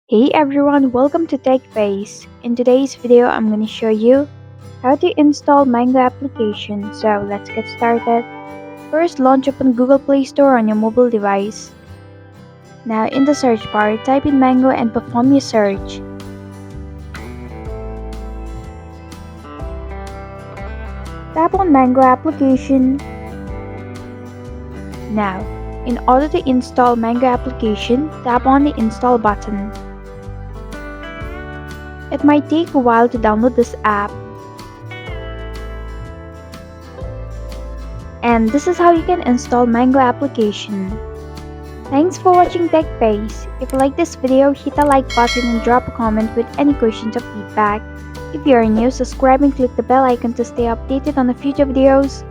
Hey everyone, welcome to TechBase. In today's video, I'm going to show you how to install Mango application. So let's get started. First, launch open Google Play Store on your mobile device. Now in the search bar, type in Mango and perform your search. Tap on Mango application. Now, in order to install Mango application, tap on the install button. It might take a while to download this app. And this is how you can install Mango application. Thanks for watching TechBase. If you like this video, hit the like button and drop a comment with any questions or feedback. If you are new, subscribe and click the bell icon to stay updated on the future videos.